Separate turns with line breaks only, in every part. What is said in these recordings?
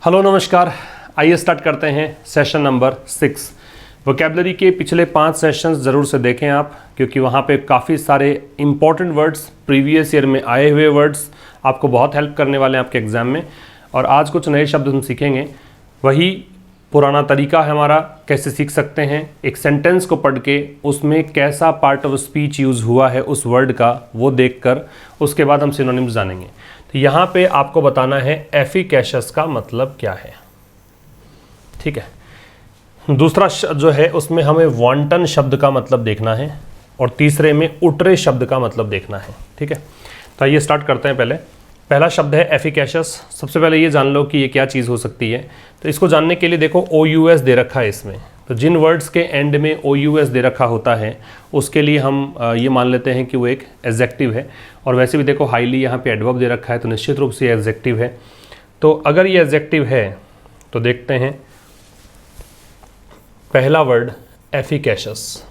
Hello नमस्कार। आइए start करते हैं सेशन नंबर 6। वोकैबुलरी के पिछले 5 सेशंस ज़रूर से देखें आप, क्योंकि वहाँ पे काफ़ी सारे इंपॉर्टेंट वर्ड्स, प्रीवियस ईयर में आए हुए वर्ड्स आपको बहुत हेल्प करने वाले हैं आपके एग्ज़ाम में। और आज कुछ नए शब्द हम सीखेंगे। वही पुराना तरीका है हमारा, कैसे सीख सकते हैं। एक सेंटेंस को पढ़ के उसमें कैसा पार्ट ऑफ स्पीच यूज़ हुआ है उस वर्ड का, वो देखकर उसके बाद हम सिनोनिम्स जानेंगे। तो यहाँ पे आपको बताना है एफिकेशियस का मतलब क्या है, ठीक है। दूसरा जो है उसमें हमें वांटन शब्द का मतलब देखना है, और तीसरे में उटरे शब्द का मतलब देखना है, ठीक है। तो आइए स्टार्ट करते हैं। पहला शब्द है एफिकेशियस। सबसे पहले ये जान लो कि ये क्या चीज़ हो सकती है। तो इसको जानने के लिए देखो OUS दे रखा है इसमें। तो जिन वर्ड्स के एंड में OUS दे रखा होता है उसके लिए हम ये मान लेते हैं कि वो एक एडजेक्टिव है। और वैसे भी देखो हाईली यहाँ पे एडवर्ब दे रखा है, तो निश्चित रूप से एडजेक्टिव है। तो अगर ये एडजेक्टिव है तो देखते हैं पहला वर्ड एफिकेशियस।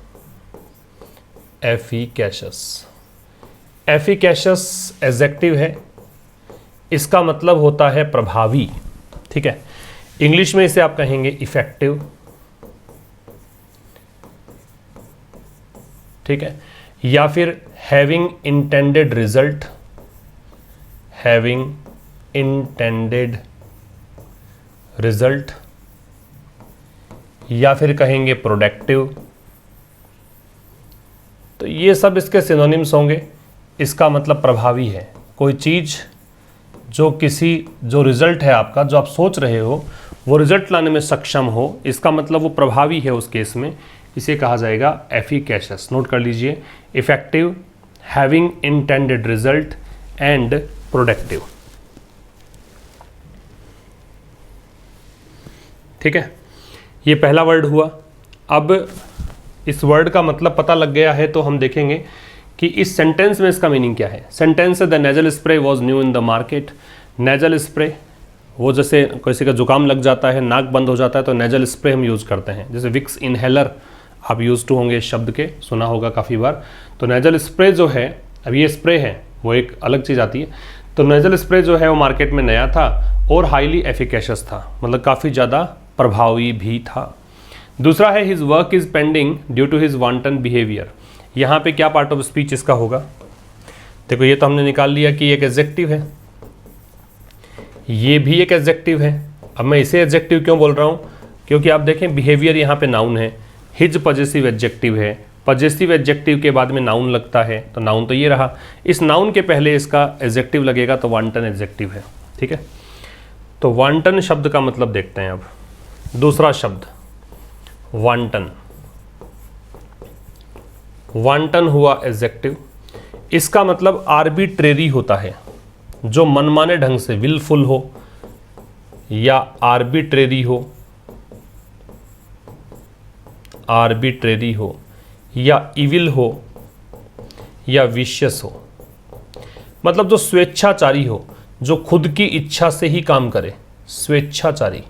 एफिकेशियस एडजेक्टिव है, इसका मतलब होता है प्रभावी, ठीक है। इंग्लिश में इसे आप कहेंगे इफेक्टिव, ठीक है, या फिर हैविंग इंटेंडेड रिजल्ट, या फिर कहेंगे प्रोडक्टिव। तो ये सब इसके सिनोनिम्स होंगे। इसका मतलब प्रभावी है, कोई चीज़ जो रिजल्ट है आपका, जो आप सोच रहे हो वो रिजल्ट लाने में सक्षम हो, इसका मतलब वो प्रभावी है। उस केस में इसे कहा जाएगा एफिकेशियस। नोट कर लीजिए, effective, having intended result and productive, ठीक है। ये पहला वर्ड हुआ। अब इस वर्ड का मतलब पता लग गया है तो हम देखेंगे कि इस सेंटेंस में इसका मीनिंग क्या है। सेंटेंस है the nasal spray was new in the market. Nasal spray, वो जैसे किसी का जुकाम लग जाता है, नाक बंद हो जाता है, तो नेजल स्प्रे हम यूज़ करते हैं। जैसे विक्स इनहेलर आप यूज टू होंगे इस शब्द के, सुना होगा काफ़ी बार। तो नेजल स्प्रे जो है, अब ये स्प्रे है वो एक अलग चीज़ आती है। तो नेजल स्प्रे जो है वो मार्केट में नया था और हाईली एफिकेशियस था, मतलब काफ़ी ज़्यादा प्रभावी भी था। दूसरा है his work is pending due to his wanton behaviour. यहाँ पे क्या पार्ट ऑफ स्पीच इसका होगा? देखो ये तो हमने निकाल लिया कि एक एडजेक्टिव है, ये भी एक एडजेक्टिव है। अब मैं इसे एडजेक्टिव क्यों बोल रहा हूँ? क्योंकि आप देखें बिहेवियर यहाँ पे नाउन है, हिज पजेसिव एडजेक्टिव है, पजेसिव एडजेक्टिव के बाद में नाउन लगता है, तो नाउन तो ये रहा। इस नाउन के पहले इसका एडजेक्टिव लगेगा तो वांटन एडजेक्टिव है, ठीक है। तो वांटन शब्द का मतलब देखते हैं अब। दूसरा शब्द वांटन, वांटन हुआ एडजेक्टिव। इसका मतलब आर्बिट्रेरी होता है, जो मनमाने ढंग से, विलफुल हो या आर्बिट्रेरी हो या इविल हो या विशियस हो। मतलब जो स्वेच्छाचारी हो, जो खुद की इच्छा से ही काम करे, स्वेच्छाचारी।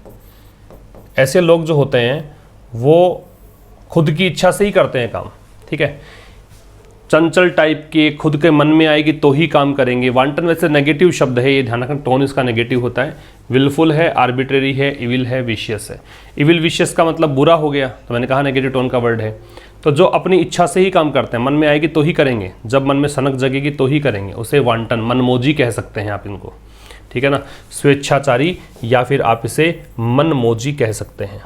ऐसे लोग जो होते हैं वो खुद की इच्छा से ही करते हैं काम, ठीक है। चंचल टाइप के, खुद के मन में आएगी तो ही काम करेंगे। वांटन वैसे नेगेटिव शब्द है, ये ध्यान रखना, टोन इसका नेगेटिव होता है। विलफुल है, आर्बिट्रेरी है, इविल है, विशियस है। इविल विशियस का मतलब बुरा हो गया, तो मैंने कहा नेगेटिव टोन का वर्ड है। तो जो अपनी इच्छा से ही काम करते हैं, मन में आएगी तो ही करेंगे, जब मन में सनक जगेगी तो ही करेंगे, उसे वांटन, मनमोजी कह सकते हैं आप इनको, ठीक है ना। स्वेच्छाचारी या फिर आप इसे मनमोजी कह सकते हैं।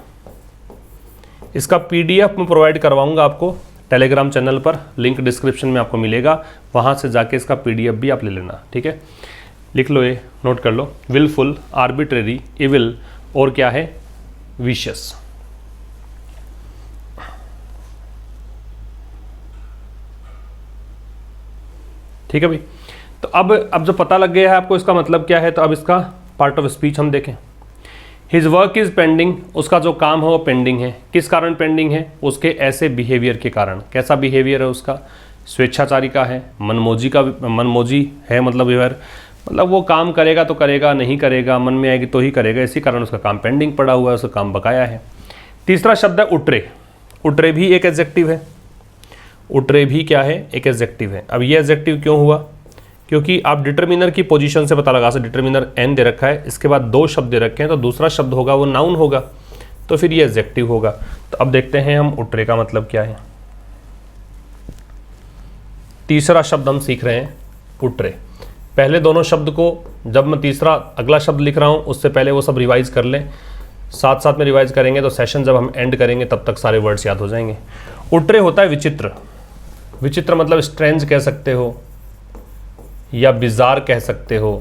इसका PDF मैं प्रोवाइड करवाऊंगा आपको टेलीग्राम चैनल पर, लिंक डिस्क्रिप्शन में आपको मिलेगा, वहाँ से जाके इसका PDF भी आप ले लेना, ठीक है। लिख लो, ये नोट कर लो, विलफुल, आर्बिट्रेरी, इविल और क्या है, विशियस। ठीक है भाई। तो अब जो पता लग गया है आपको इसका मतलब क्या है, तो अब इसका पार्ट ऑफ स्पीच हम देखें। हिज वर्क इज़ पेंडिंग, उसका जो काम है वो पेंडिंग है। किस कारण पेंडिंग है? उसके ऐसे बिहेवियर के कारण। कैसा बिहेवियर है उसका? स्वेच्छाचारी का है, मनमोजी है, मतलब व्यवहार, मतलब वो काम करेगा तो करेगा, नहीं करेगा, मन में आएगी तो ही करेगा, इसी कारण उसका काम पेंडिंग पड़ा हुआ है, उसका काम बकाया है। तीसरा शब्द है उटरे। उटरे भी एक एडजेक्टिव है। उटरे भी क्या है? एक एडजेक्टिव है। अब ये एडजेक्टिव क्यों हुआ? क्योंकि आप डिटर्मिनर की पोजीशन से पता लगा सकते, डिटर्मिनर एन दे रखा है, इसके बाद दो शब्द दे रखे हैं, तो दूसरा शब्द होगा वो नाउन होगा, तो फिर ये एडजेक्टिव होगा। तो अब देखते हैं हम उट्रे का मतलब क्या है। तीसरा शब्द हम सीख रहे हैं उट्रे। पहले दोनों शब्द को जब मैं तीसरा अगला शब्द लिख रहा हूँ उससे पहले वो सब रिवाइज कर लें, साथ साथ में रिवाइज करेंगे तो सेशन जब हम एंड करेंगे तब तक सारे वर्ड्स याद हो जाएंगे। उट्रे होता है विचित्र। विचित्र मतलब स्ट्रेंज कह सकते हो या बिजार कह सकते हो,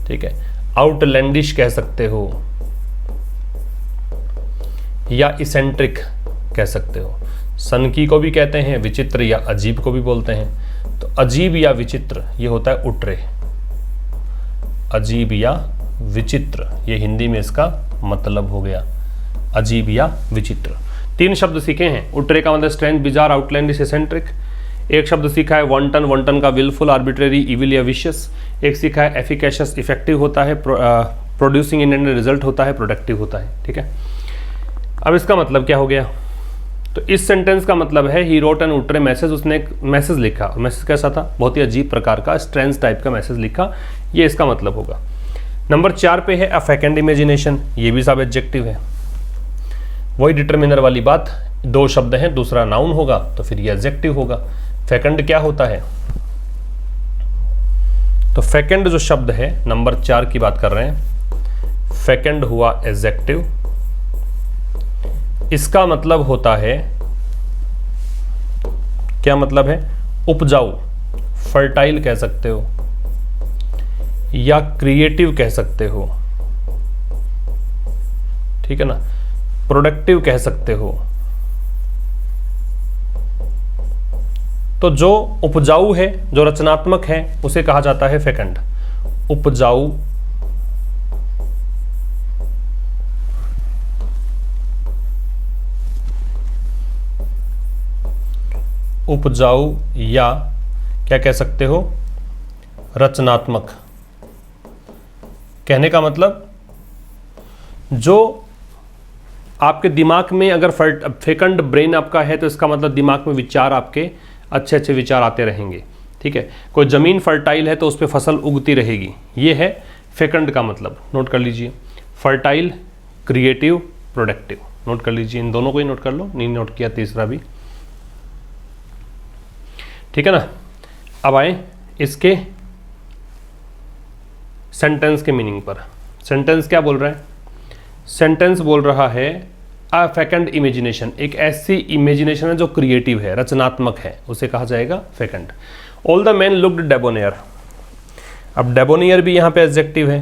ठीक है, आउटलैंडिश कह सकते हो या इसेंट्रिक कह सकते हो। सनकी को भी कहते हैं, विचित्र या अजीब को भी बोलते हैं। तो अजीब या विचित्र ये होता है उट्रे। अजीब या विचित्र ये हिंदी में इसका मतलब हो गया, अजीब या विचित्र। तीन शब्द सीखे हैं उट्रे का मतलब स्ट्रेंज, बिजार, आउटलैंडिश, एसेंट्रिक। एक शब्द सीखा है वॉन्टन। वॉन्टन का विलफुल, आर्बिट्रेरी, इविल या विशियस। एक सीखा है एफिकेशियस, इफेक्टिव होता है, प्रोड्यूसिंग इन रिजल्ट होता है, प्रोडक्टिव होता है, ठीक है। अब इसका मतलब क्या हो गया, तो इस सेंटेंस का मतलब है ही रोट एन उट्रे मैसेज, उसने एक मैसेज लिखा। मैसेज कैसा था, बहुत ही अजीब प्रकार का स्ट्रेंज टाइप का मैसेज लिखा, ये इसका मतलब होगा। नंबर 4 पे है अ फेकेंड इमेजिनेशन, ये भी सब एडजेक्टिव है। वही डिटर्मिनर वाली बात, दो शब्द हैं, दूसरा नाउन होगा तो फिर ये एडजेक्टिव होगा। फेकेंड क्या होता है, तो फेकेंड जो शब्द है नंबर 4 की बात कर रहे हैं, फेकेंड हुआ एडजेक्टिव। इसका मतलब होता है, क्या मतलब है, उपजाऊ, फर्टाइल कह सकते हो या क्रिएटिव कह सकते हो, ठीक है ना, प्रोडक्टिव कह सकते हो। तो जो उपजाऊ है, जो रचनात्मक है, उसे कहा जाता है फेकेंड। उपजाऊ, उपजाऊ या क्या कह सकते हो, रचनात्मक। कहने का मतलब जो आपके दिमाग में, अगर फेकंड ब्रेन आपका है तो इसका मतलब दिमाग में विचार, आपके अच्छे अच्छे विचार आते रहेंगे, ठीक है। कोई ज़मीन फर्टाइल है तो उस पर फसल उगती रहेगी, ये है फेकंड का मतलब। नोट कर लीजिए, फर्टाइल, क्रिएटिव, प्रोडक्टिव, नोट कर लीजिए, इन दोनों को ही नोट कर लो, नहीं नोट किया तीसरा भी, ठीक है ना। अब आए इसके सेंटेंस के मीनिंग पर। सेंटेंस क्या बोल रहा है, सेंटेंस बोल रहा है अ फेकेंड इमेजिनेशन, एक ऐसी इमेजिनेशन है जो क्रिएटिव है, रचनात्मक है, उसे कहा जाएगा फेकेंड। All the man looked debonair. अब डेबोनियर भी यहाँ पे एडजेक्टिव है।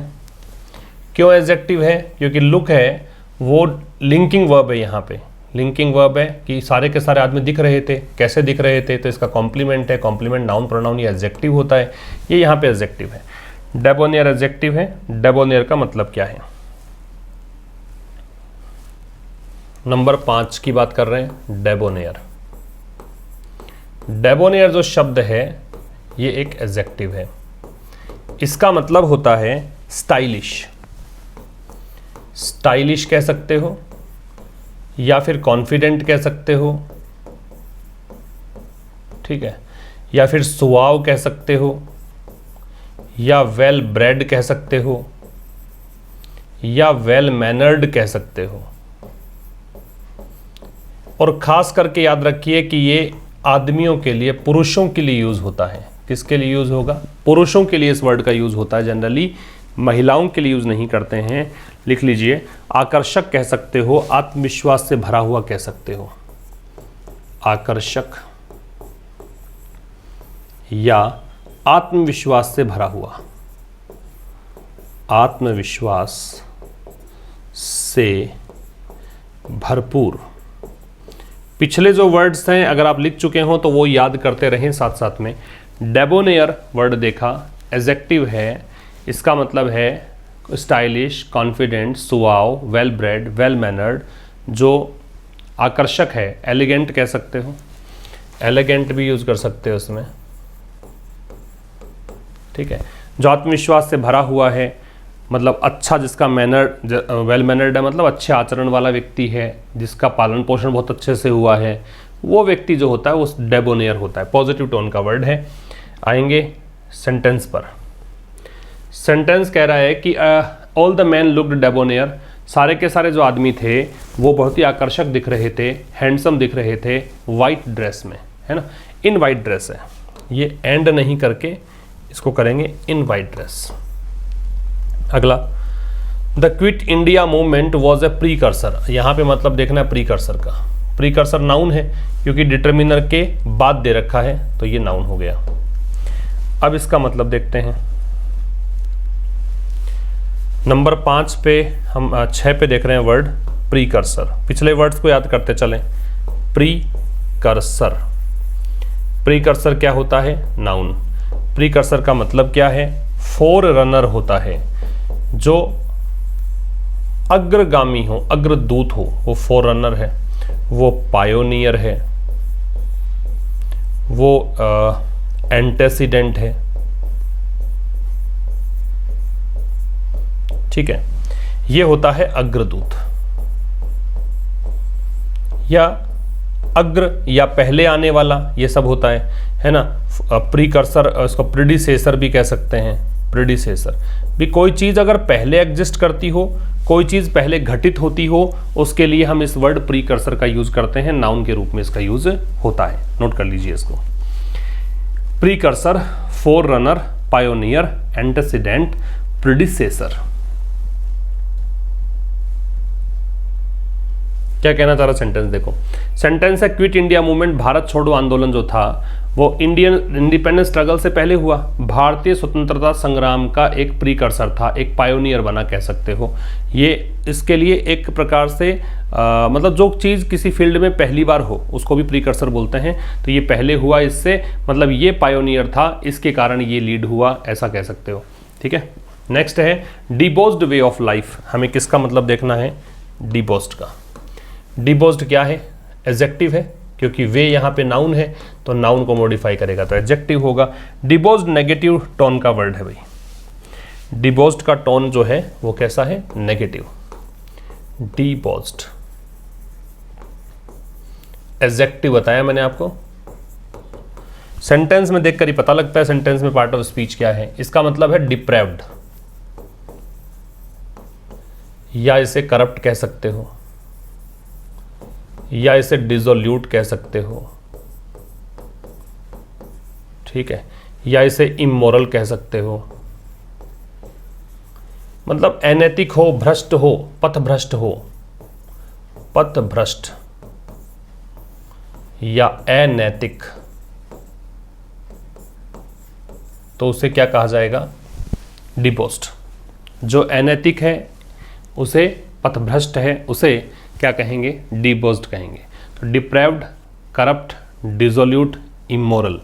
क्यों एडजेक्टिव है, क्योंकि लुक है वो लिंकिंग वर्ब है, यहाँ पे लिंकिंग वर्ब है कि सारे के सारे आदमी दिख रहे थे, कैसे दिख रहे थे, तो इसका कॉम्प्लीमेंट है, कॉम्प्लीमेंट नाउन प्रोनाउन ये एडजेक्टिव होता है, ये यहाँ पे एडजेक्टिव है। डेबोनियर एडजेक्टिव है। डेबोनियर का मतलब क्या है, नंबर 5 की बात कर रहे हैं, डेबोनियर। डेबोनियर जो शब्द है ये एक एडजेक्टिव है। इसका मतलब होता है स्टाइलिश। स्टाइलिश कह सकते हो या फिर कॉन्फिडेंट कह सकते हो, ठीक है, या फिर सुआव कह सकते हो या वेल ब्रेड कह सकते हो या वेल मैनर्ड कह सकते हो। और खास करके याद रखिए कि ये आदमियों के लिए, पुरुषों के लिए यूज होता है। किसके लिए यूज होगा, पुरुषों के लिए इस वर्ड का यूज होता है, जनरली महिलाओं के लिए यूज नहीं करते हैं। लिख लीजिए, आकर्षक कह सकते हो, आत्मविश्वास से भरा हुआ कह सकते हो। आकर्षक या आत्मविश्वास से भरा हुआ, आत्मविश्वास से भरपूर। पिछले जो वर्ड्स हैं अगर आप लिख चुके हो तो वो याद करते रहें साथ साथ में। डेबोनियर वर्ड देखा, एडजेक्टिव है, इसका मतलब है stylish, confident, सुआव, well bread, well mannered. जो आकर्षक है, एलिगेंट कह सकते हो, एलिगेंट भी यूज कर सकते हो उसमें, ठीक है। जो आत्मविश्वास से भरा हुआ है, मतलब अच्छा, जिसका मैनर, वेल मैनर्ड है मतलब अच्छे आचरण वाला व्यक्ति है, जिसका पालन पोषण बहुत अच्छे से हुआ है, वो व्यक्ति जो होता है वो डेबोनियर होता है। पॉजिटिव टोन का वर्ड है। आएंगे सेंटेंस पर। सेंटेंस कह रहा है कि all the man looked debonair, सारे के सारे जो आदमी थे वो बहुत ही आकर्षक दिख रहे थे, हैंडसम दिख रहे थे, वाइट ड्रेस में, है ना, इन वाइट ड्रेस है, ये एंड नहीं करके इसको करेंगे इन वाइट ड्रेस। अगला, the quit India movement was a precursor, यहाँ पे मतलब देखना है प्रीकर्सर का। प्रीकर्सर नाउन है क्योंकि डिटर्मिनर के बाद दे रखा है तो ये नाउन हो गया। अब इसका मतलब देखते हैं। नंबर 5 पे हम 6 पे देख रहे हैं वर्ड प्रीकर्सर। पिछले वर्ड्स को याद करते चलें। प्रीकर्सर, प्रीकर्सर क्या होता है? नाउन। प्रीकर्सर का मतलब क्या है? फोर रनर होता है, जो अग्रगामी हो, अग्रदूत हो, वो फोर रनर है, वो पायोनियर है, वो एंटेसिडेंट है। ठीक है, ये होता है अग्रदूत या अग्र या पहले आने वाला, ये सब होता है ना। प्रीकर्सर, इसको प्रीडिसेसर भी कह सकते हैं। प्रीडिसेसर भी कोई चीज़ अगर पहले एग्जिस्ट करती हो, कोई चीज़ पहले घटित होती हो, उसके लिए हम इस वर्ड प्रीकर्सर का यूज करते हैं, नाउन के रूप में इसका यूज होता है। नोट कर लीजिए इसको। Precursor, four runner, pioneer, antecedent, predecessor. क्या कहना चाह रहा सेंटेंस देखो। सेंटेंस है क्विट इंडिया मूवमेंट, भारत छोड़ो आंदोलन जो था वो इंडियन इंडिपेंडेंस स्ट्रगल से पहले हुआ, भारतीय स्वतंत्रता संग्राम का एक प्रीकर्सर था, एक पायोनियर बना कह सकते हो। ये इसके लिए एक प्रकार से मतलब जो चीज़ किसी फील्ड में पहली बार हो उसको भी प्रीकर्सर बोलते हैं। तो ये पहले हुआ, इससे मतलब ये पायोनियर था, इसके कारण ये लीड हुआ, ऐसा कह सकते हो। ठीक है, नेक्स्ट है डिबोस्ड वे ऑफ लाइफ। हमें किसका मतलब देखना है? डिबोस्ड का। डिबोस्ड क्या है? एडजेक्टिव है, क्योंकि वे यहाँ पे नाउन है तो नाउन को मॉडिफाई करेगा तो एडजेक्टिव होगा। डिबोस्ड नेगेटिव टोन का वर्ड है भाई। डिबोस्ड का टोन जो है वो कैसा है? नेगेटिव। डिबोस्ड एडजेक्टिव बताया मैंने आपको। सेंटेंस में देखकर ही पता लगता है सेंटेंस में पार्ट ऑफ स्पीच क्या है। इसका मतलब है डिप्रेव्ड, या इसे करप्ट कह सकते हो, या इसे डिसोल्यूट कह सकते हो, ठीक है, या इसे इमोरल कह सकते हो। मतलब अनैतिक हो, भ्रष्ट हो, पथभ्रष्ट हो, पथभ्रष्ट या अनैतिक, तो उसे क्या कहा जाएगा? डिबोस्ड। जो अनैतिक है उसे, पथभ्रष्ट है उसे क्या कहेंगे? डिबोस्ड कहेंगे। तो डिप्रेव्ड, करप्ट, डिसोल्यूट, इमोरल,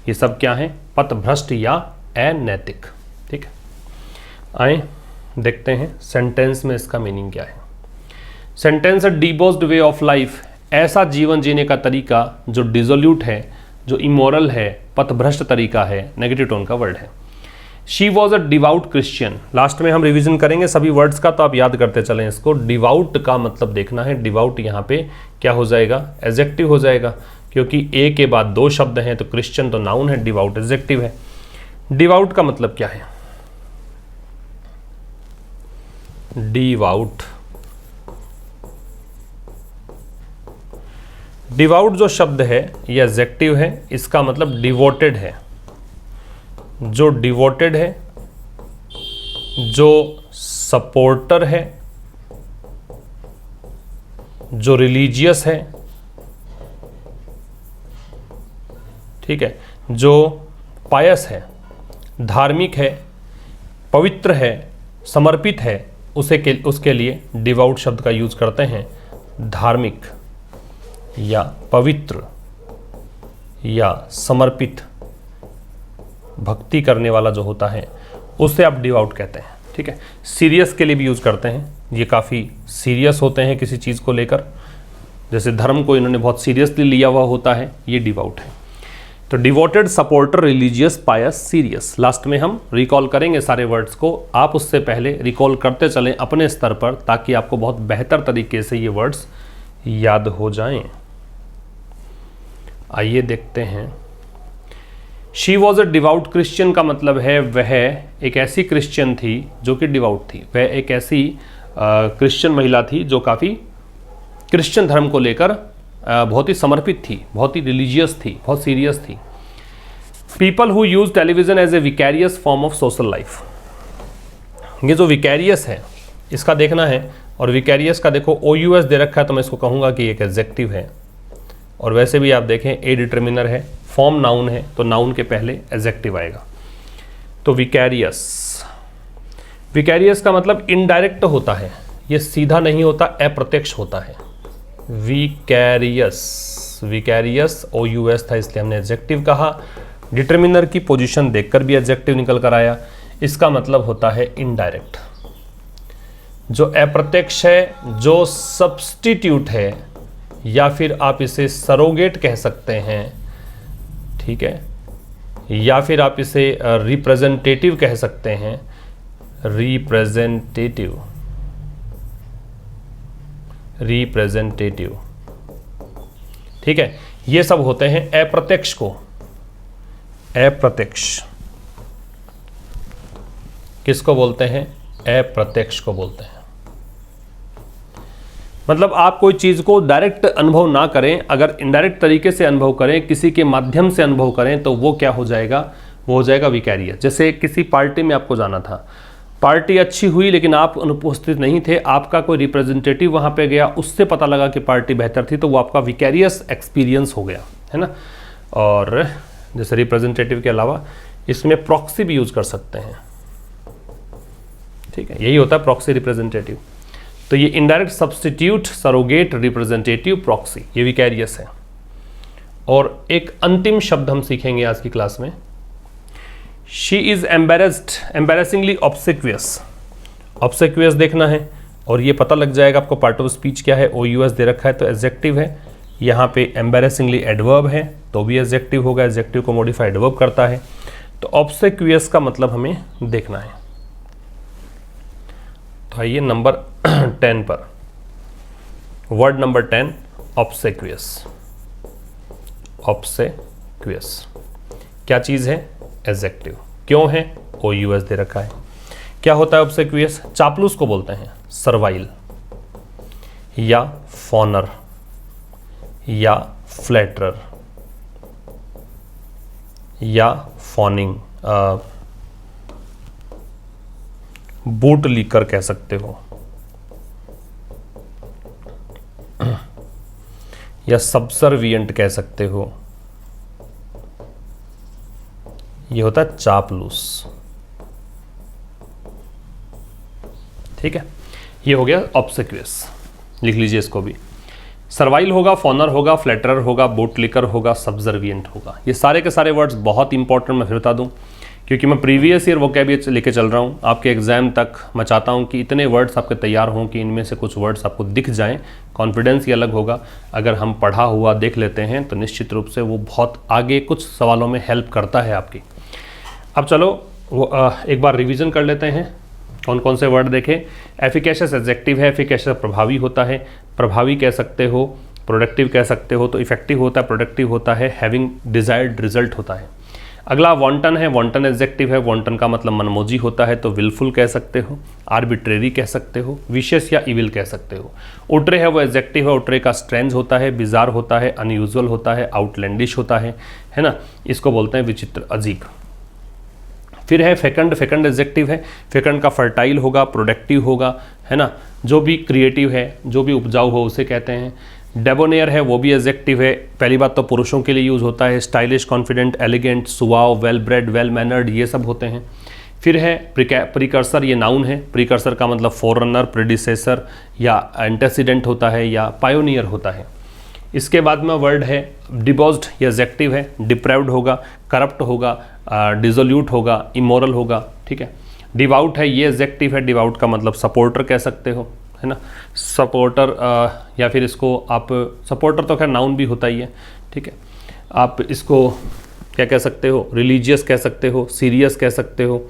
ये सब क्या है? पथभ्रष्ट या अनैतिक। ठीक है, आए देखते हैं सेंटेंस में इसका मीनिंग क्या है। सेंटेंस है डिबोस्ड वे ऑफ लाइफ, ऐसा जीवन जीने का तरीका जो डिसोल्यूट है, जो इमोरल है, पथभ्रष्ट तरीका है, नेगेटिव टोन का वर्ड है। She was a devout Christian. Last में हम रिवीजन करेंगे सभी वर्ड्स का, तो आप याद करते चलें इसको। डिवाउट का मतलब देखना है। डिवाउट यहाँ पे क्या हो जाएगा? एडजेक्टिव हो जाएगा, क्योंकि ए के बाद दो शब्द हैं, तो क्रिश्चियन तो नाउन है, डिवाउट एडजेक्टिव है। डिवाउट का मतलब क्या है? डिवाउट, डिवाउट जो शब्द है ये एडजेक्टिव है, इसका मतलब डिवोटेड है। जो डिवोटेड है, जो सपोर्टर है, जो रिलीजियस है, ठीक है, जो पायस है, धार्मिक है, पवित्र है, समर्पित है, उसके लिए डिवाउट शब्द का यूज करते हैं। धार्मिक या पवित्र या समर्पित, भक्ति करने वाला जो होता है उससे आप डिवाउट कहते हैं। ठीक है, सीरियस के लिए भी यूज करते हैं, ये काफ़ी सीरियस होते हैं किसी चीज़ को लेकर, जैसे धर्म को इन्होंने बहुत सीरियसली लिया हुआ होता है, ये डिवाउट है। तो डिवोटेड, सपोर्टर, रिलीजियस, पायस, सीरियस। लास्ट में हम रिकॉल करेंगे सारे वर्ड्स को, आप उससे पहले रिकॉल करते चलें अपने स्तर पर, ताकि आपको बहुत बेहतर तरीके से ये वर्ड्स याद हो जाएं। आइए देखते हैं। She was a devout Christian का मतलब है वह एक ऐसी क्रिश्चियन थी जो कि डिवाउट थी, वह एक ऐसी क्रिश्चियन महिला थी जो काफ़ी क्रिश्चियन धर्म को लेकर बहुत ही समर्पित थी, बहुत ही रिलीजियस थी, बहुत सीरियस थी। People who use television as a vicarious form of social life, ये जो विकैरियस है इसका देखना है, और विकैरियस का देखो OUS दे रखा है तो मैं इसको कहूँगा कि एक एडजेक्टिव है, और वैसे भी आप देखें ए डिटर्मिनर है, फॉर्म नाउन है तो नाउन के पहले एडजेक्टिव आएगा। तो विकैरियस, विकैरियस का मतलब इनडायरेक्ट होता है, ये सीधा नहीं होता, अप्रत्यक्ष होता है। विकैरियस, विकैरियस OUS था इसलिए हमने एडजेक्टिव कहा। डिटर्मिनर की पोजीशन देखकर भी एडजेक्टिव निकल कर आया, इसका मतलब होता है इनडायरेक्ट, जो अप्रत्यक्ष है, जो सब्स्टिट्यूट है, या फिर आप इसे सरोगेट कह सकते हैं, ठीक है, या फिर आप इसे रिप्रेजेंटेटिव कह सकते हैं, रिप्रेजेंटेटिव, रिप्रेजेंटेटिव, ठीक है। ये सब होते हैं अप्रत्यक्ष को, अप्रत्यक्ष किसको बोलते हैं? अप्रत्यक्ष को बोलते हैं। मतलब आप कोई चीज़ को डायरेक्ट अनुभव ना करें, अगर इनडायरेक्ट तरीके से अनुभव करें, किसी के माध्यम से अनुभव करें, तो वो क्या हो जाएगा? वो हो जाएगा विकैरियस। जैसे किसी पार्टी में आपको जाना था, पार्टी अच्छी हुई लेकिन आप अनुपस्थित नहीं थे, आपका कोई रिप्रेजेंटेटिव वहाँ पे गया, उससे पता लगा कि पार्टी बेहतर थी, तो वो आपका विकैरियस एक्सपीरियंस हो गया, है ना। और जैसे रिप्रेजेंटेटिव के अलावा इसमें प्रॉक्सी भी यूज कर सकते हैं, ठीक है, यही होता है प्रॉक्सी रिप्रेजेंटेटिव। तो ये indirect substitute, surrogate, representative, proxy, ये विकैरियस है। और एक अंतिम शब्द हम सीखेंगे आज की क्लास में, शी इज एम्बेरेस्ड, एम्बेरेसिंगली ऑब्सेक्वियस। ऑब्सेक्वियस देखना है और ये पता लग जाएगा आपको पार्ट ऑफ स्पीच क्या है। OUS दे रखा है तो एडजेक्टिव है, यहाँ पे एम्बेरेसिंगली एडवर्ब है तो भी एडजेक्टिव होगा, एडजेक्टिव को मॉडिफाई एडवर्ब करता है। तो ऑब्सेक्वियस का मतलब हमें देखना है। तो आइए नंबर 10 पर, वर्ड नंबर 10, ऑब्सेक्वियस। ऑब्सेक्वियस क्या चीज़ है? एडजेक्टिव। क्यों है? OUS दे रखा है। क्या होता है ऑब्सेक्वियस? चापलूस को बोलते हैं, सर्वाइल या फॉनर या फ्लैटरर या फॉनिंग, बूट लीकर कह सकते हो, या सबसर्विएंट कह सकते हो। ये होता है चापलूस, ठीक है। ये हो गया ऑब्सेक्वियस, लिख लीजिए इसको भी। सर्वाइल होगा, फॉनर होगा, फ्लैटरर होगा, बूट लीकर होगा, सबसर्विएंट होगा। ये सारे के सारे वर्ड्स बहुत इंपॉर्टेंट, मैं फिर बता दूं, क्योंकि मैं प्रीवियस ईयर वोकैबुलरी लेके चल रहा हूँ आपके एग्जाम तक। मैं चाहता हूँ कि इतने वर्ड्स आपके तैयार हों कि इनमें से कुछ वर्ड्स आपको दिख जाएं। कॉन्फिडेंस ही अलग होगा। अगर हम पढ़ा हुआ देख लेते हैं तो निश्चित रूप से वो बहुत आगे कुछ सवालों में हेल्प करता है आपकी। अब चलो वो एक बार रिवीजन कर लेते हैं, कौन कौन से वर्ड देखें। एफिकेशियस एडजेक्टिव है, एफिकेशियस प्रभावी होता है, प्रभावी कह सकते हो, प्रोडक्टिव कह सकते हो, तो इफेक्टिव होता है, प्रोडक्टिव होता है, हैविंग डिजायर्ड रिजल्ट होता है। अगला वांटन है, वांटन एडजेक्टिव है, वांटन का मतलब मनमोजी होता है, तो विलफुल कह सकते हो, आर्बिट्रेरी कह सकते हो, विशियस या इविल कह सकते हो। उट्रे है वो एडजेक्टिव है, उट्रे का स्ट्रेंज होता है, बिजार होता है, अनयूजुअल होता है, आउटलैंडिश होता है ना, इसको बोलते हैं विचित्र, अजीब। फिर है फेकंड, फेकंड एडजेक्टिव है, फेकंड का फर्टाइल होगा, प्रोडक्टिव होगा, है ना, जो भी क्रिएटिव है, जो भी उपजाऊ हो उसे कहते हैं। डेबोनेयर है वो भी एडजेक्टिव है, पहली बात तो पुरुषों के लिए यूज़ होता है। Stylish, confident, elegant, सुवाव, well bread, well mannered, ये सब होते हैं। फिर है प्रिकर्सर, ये नाउन है, प्रिकर्सर का मतलब फोररनर, प्रेडिसेसर या एंटेसिडेंट होता है या पायोनियर होता है। इसके बाद में वर्ड है डिबॉज्ड, ये एडजेक्टिव है, डिप्राइव्ड होगा, करप्ट होगा, डिसोल्यूट होगा, इमोरल होगा, ठीक है। डिवाउट है, ये एडजेक्टिव है, डिवाउट का मतलब सपोर्टर कह सकते हो, है ना, सपोर्टर, या फिर इसको आप सपोर्टर तो खैर नाउन भी होता ही है, ठीक है। आप इसको क्या कह सकते हो? रिलीजियस कह सकते हो, सीरियस कह सकते हो।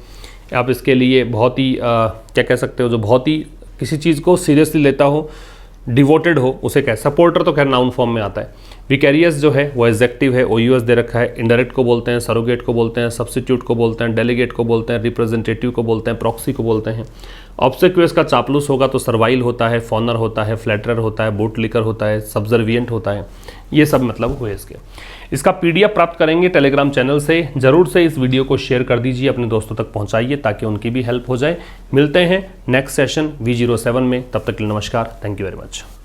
आप इसके लिए बहुत ही क्या कह सकते हो, जो बहुत ही किसी चीज़ को सीरियसली लेता हो, डिवोटेड हो, उसे कह। सपोर्टर तो खैर नाउन फॉर्म में आता है। विकैरियस जो है वो एग्जेक्टिव है, OUS दे रखा है। इनडायरेक्ट को बोलते हैं, सरोगेट को बोलते हैं, सब्स्टिट्यूट को बोलते हैं, डेलीगेट को बोलते हैं, रिप्रेजेंटेटिव को बोलते हैं, प्रॉक्सी को बोलते हैं। ऑब्सेक्यूअस का चापलूस होगा तो सर्वाइल होता है, फॉनर होता है, फ्लैटरर होता है, बूट लिकर होता है, सब्जर्विएंट होता है। ये सब मतलब हुए इसके। इसका PDF प्राप्त करेंगे टेलीग्राम चैनल से। ज़रूर से इस वीडियो को शेयर कर दीजिए, अपने दोस्तों तक पहुंचाइए ताकि उनकी भी हेल्प हो जाए। मिलते हैं नेक्स्ट सेशन V07 में, तब तक के लिए नमस्कार। Thank you very much.